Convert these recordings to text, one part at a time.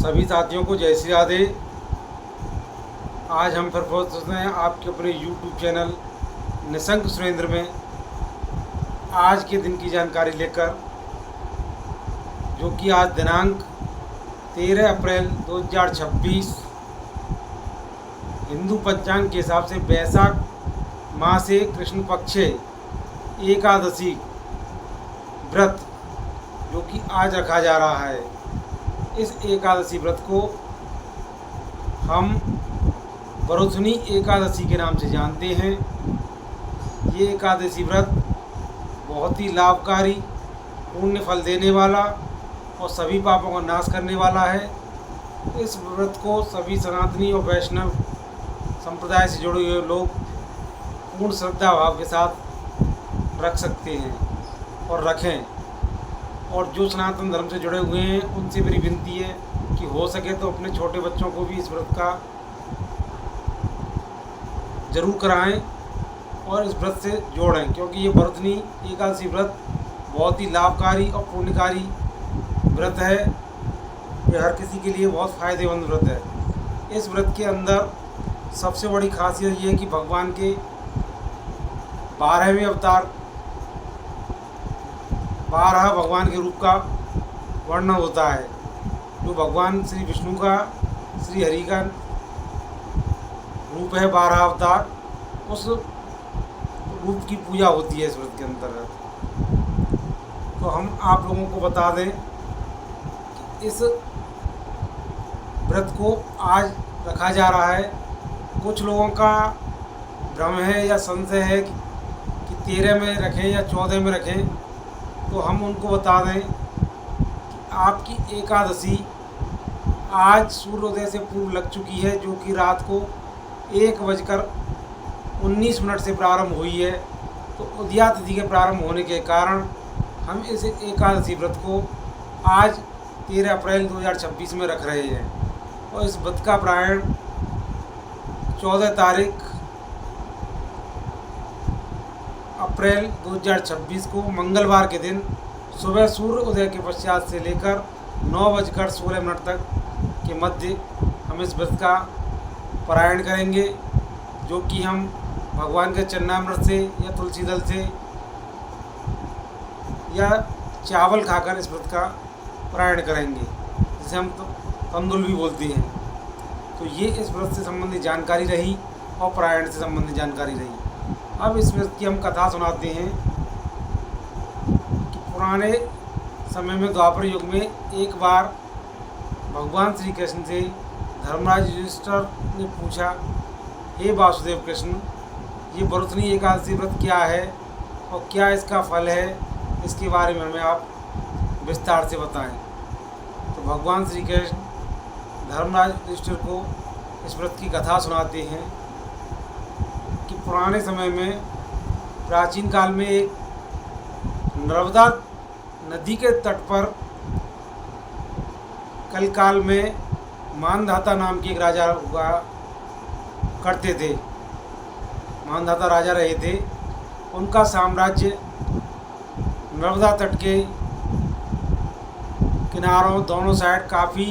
सभी साथियों को जय श्री राधे। आज हम फिर पहुँचते हैं आपके अपने YouTube चैनल निशंक सुरेंद्र में आज के दिन की जानकारी लेकर, जो कि आज दिनांक 13 अप्रैल 2026 हिंदू पंचांग के हिसाब से वैशाख माह से कृष्ण पक्ष एकादशी व्रत जो कि आज रखा जा रहा है। इस एकादशी व्रत को हम वरुथनी एकादशी के नाम से जानते हैं। ये एकादशी व्रत बहुत ही लाभकारी, पुण्य फल देने वाला और सभी पापों का नाश करने वाला है। इस व्रत को सभी सनातनी और वैष्णव संप्रदाय से जुड़े हुए लोग पूर्ण श्रद्धा भाव के साथ रख सकते हैं और रखें। और जो सनातन धर्म से जुड़े हुए हैं उनसे मेरी विनती है कि हो सके तो अपने छोटे बच्चों को भी इस व्रत का जरूर कराएं और इस व्रत से जोड़ें, क्योंकि ये वरुथनी एकादशी व्रत बहुत ही लाभकारी और पुण्यकारी व्रत है। ये हर किसी के लिए बहुत फ़ायदेमंद व्रत है। इस व्रत के अंदर सबसे बड़ी खासियत ये है कि भगवान के 12वें अवतार 12 भगवान के रूप का वर्णन होता है। जो भगवान श्री विष्णु का, श्री हरि का रूप है 12 अवतार, उस रूप की पूजा होती है इस व्रत के अंतर्गत। तो हम आप लोगों को बता दें कि इस व्रत को आज रखा जा रहा है। कुछ लोगों का भ्रम है या संशय है कि 13 में रखें या 14 में रखें, तो हम उनको बता दें कि आपकी एकादशी आज सूर्योदय से पूर्व लग चुकी है, जो कि रात को 1:19 से प्रारंभ हुई है। तो उदया तिथि के प्रारंभ होने के कारण हम इस एकादशी व्रत को आज 13 अप्रैल 2026 में रख रहे हैं। और इस व्रत का पारायण 14 तारीख अप्रैल 2026 को मंगलवार के दिन सुबह सूर्य उदय के पश्चात से लेकर 9:16 तक के मध्य हम इस व्रत का पारायण करेंगे, जो कि हम भगवान के चरणामृत से या तुलसी दल से या चावल खाकर इस व्रत का पारायण करेंगे, जिसे हम तंदुल भी बोलते हैं। तो ये इस व्रत से संबंधित जानकारी रही और पारायण से संबंधित जानकारी रही। अब इस व्रत की हम कथा सुनाते हैं कि पुराने समय में द्वापर युग में एक बार भगवान श्री कृष्ण से धर्मराज युधिष्ठिर ने पूछा, हे वासुदेव कृष्ण, ये वरुथनी एकादशी व्रत क्या है और क्या इसका फल है, इसके बारे में हमें आप विस्तार से बताएं। तो भगवान श्री कृष्ण धर्मराज युधिष्ठिर को इस व्रत की कथा सुनाते हैं कि पुराने समय में, प्राचीन काल में, एक नर्मदा नदी के तट पर कल काल में मानधाता नाम के एक राजा हुआ करते थे। मानधाता राजा रहे थे। उनका साम्राज्य नर्मदा तट के किनारों दोनों साइड काफ़ी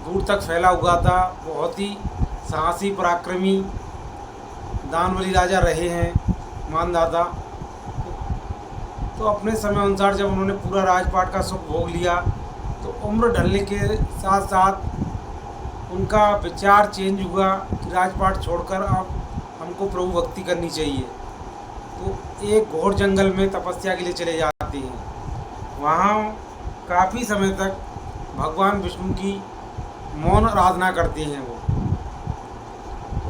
दूर तक फैला हुआ था। बहुत ही साहसी, पराक्रमी, दानवली राजा रहे हैं मानधाता। तो अपने समय अनुसार जब उन्होंने पूरा राजपाट का सुख भोग लिया, तो उम्र ढलने के साथ साथ उनका विचार चेंज हुआ कि राजपाट छोड़कर अब हमको प्रभु भक्ति करनी चाहिए। तो एक घोर जंगल में तपस्या के लिए चले जाते हैं। वहाँ काफ़ी समय तक भगवान विष्णु की मौन आराधना करते हैं। वो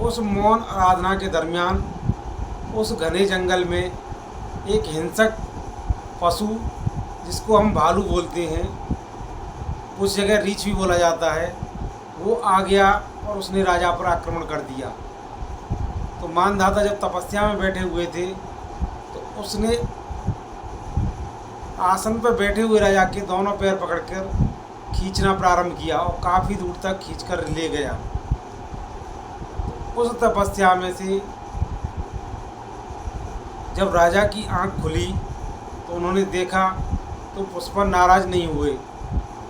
उस मौन आराधना के दरमियान उस घने जंगल में एक हिंसक पशु, जिसको हम भालू बोलते हैं, उस जगह रीछ भी बोला जाता है, वो आ गया और उसने राजा पर आक्रमण कर दिया। तो मानधाता जब तपस्या में बैठे हुए थे, तो उसने आसन पर बैठे हुए राजा के दोनों पैर पकड़कर खींचना प्रारंभ किया और काफ़ी दूर तक खींचकर ले गया। उस तपस्या में से जब राजा की आंख खुली तो उन्होंने देखा, तो उस पर नाराज़ नहीं हुए।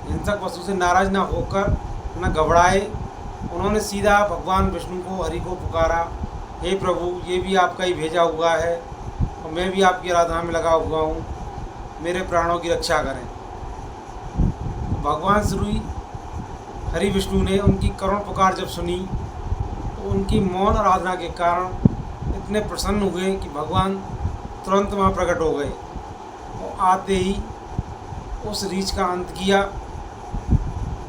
हिंसक पशु से नाराज़ ना होकर न घबराए, उन्होंने सीधा भगवान विष्णु को, हरि को पुकारा, हे प्रभु, ये भी आपका ही भेजा हुआ है और मैं भी आपकी आराधना में लगा हुआ हूँ, मेरे प्राणों की रक्षा करें। भगवान श्री हरि विष्णु ने उनकी करुण पुकार जब सुनी तो उनकी मौन आराधना के कारण इतने प्रसन्न हुए कि भगवान तुरंत वहाँ प्रकट हो गए और आते ही उस रीछ का अंत किया,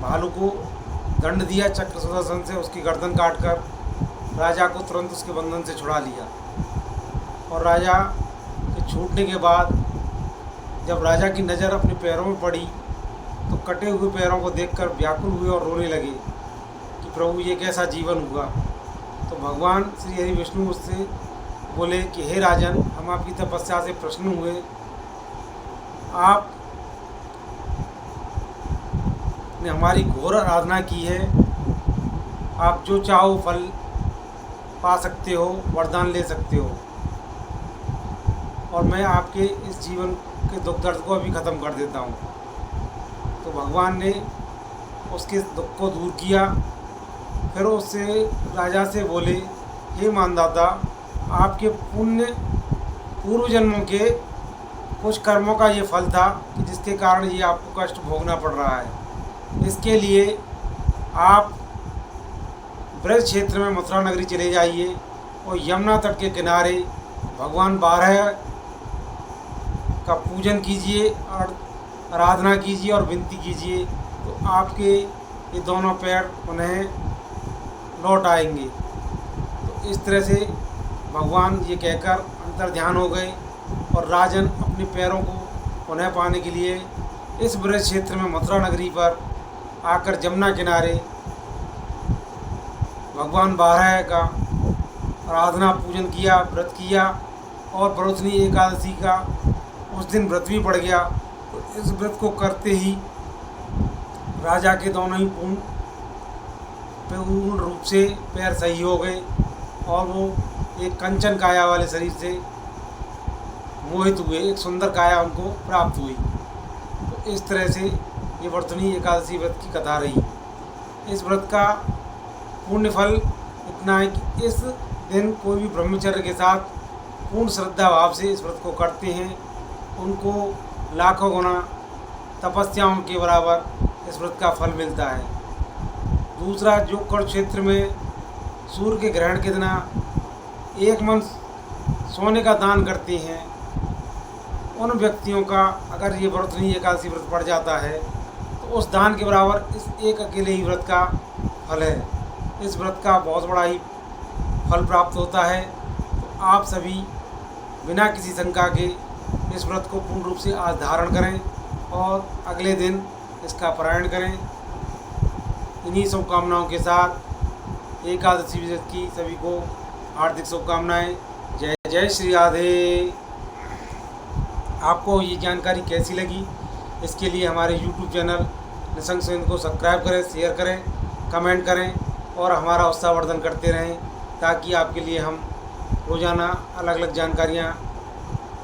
भालू को दंड दिया चक्र सुदर्शन से, उसकी गर्दन काटकर राजा को तुरंत उसके बंधन से छुड़ा लिया। और राजा के छूटने के बाद जब राजा की नज़र अपने पैरों में पड़ी तो कटे हुए पैरों को देखकर व्याकुल हुए और रोने लगे कि प्रभु ये कैसा जीवन हुआ। तो भगवान श्री हरि विष्णु उससे बोले कि हे राजन, हम आपकी तपस्या से प्रसन्न हुए, आप ने हमारी घोर आराधना की है, आप जो चाहो फल पा सकते हो, वरदान ले सकते हो और मैं आपके इस जीवन के दुख दर्द को अभी ख़त्म कर देता हूँ। तो भगवान ने उसके दुख को दूर किया। फिर उससे राजा से बोले, हे मानदाता, आपके पूर्व जन्मों के कुछ कर्मों का ये फल था कि जिसके कारण ये आपको कष्ट भोगना पड़ रहा है। इसके लिए आप ब्रज क्षेत्र में मथुरा नगरी चले जाइए और यमुना तट के किनारे भगवान बारह का पूजन कीजिए और आराधना कीजिए और विनती कीजिए, तो आपके ये दोनों पैर उन्हें लौट आएंगे। तो इस तरह से भगवान ये कहकर अंतर ध्यान हो गए और राजन अपने पैरों को पुनः पाने के लिए इस ब्रज क्षेत्र में मथुरा नगरी पर आकर जमुना किनारे भगवान बारह का आराधना पूजन किया, व्रत किया और बरोथनी एकादशी का उस दिन व्रत भी पड़ गया। तो इस व्रत को करते ही राजा के दोनों ही पूर्ण रूप से पैर सही हो गए और वो एक कंचन काया वाले शरीर से मोहित हुए, एक सुंदर काया उनको प्राप्त हुई। तो इस तरह से ये वर्तनी एकादशी व्रत की कथा रही। इस व्रत का पुण्य फल इतना है कि इस दिन कोई भी ब्रह्मचर्य के साथ पूर्ण श्रद्धा भाव से इस व्रत को करते हैं, उनको लाखों गुना तपस्याओं के बराबर इस व्रत का फल मिलता है। दूसरा, जो कुरुक्षेत्र में सूर्य के ग्रहण के दिन एक मन सोने का दान करते हैं, उन व्यक्तियों का अगर ये वर्तनी एकादशी व्रत पड़ जाता है तो उस दान के बराबर इस एक अकेले ही व्रत का फल है। इस व्रत का बहुत बड़ा ही फल प्राप्त होता है। तो आप सभी बिना किसी शंका के इस व्रत को पूर्ण रूप से आज धारण करें और अगले दिन इसका पारायण करें। इन्हीं शुभकामनाओं के साथ एकादशी व्रत की सभी को हार्दिक शुभकामनाएं। जय जय श्री राधे। आपको ये जानकारी कैसी लगी, इसके लिए हमारे YouTube चैनल निसंग सेन को सब्सक्राइब करें, शेयर करें, कमेंट करें और हमारा उत्साहवर्धन करते रहें, ताकि आपके लिए हम रोज़ाना अलग अलग जानकारियाँ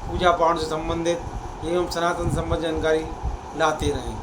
पूजा पाठ से संबंधित एवं सनातन संबंधित जानकारी लाते रहें।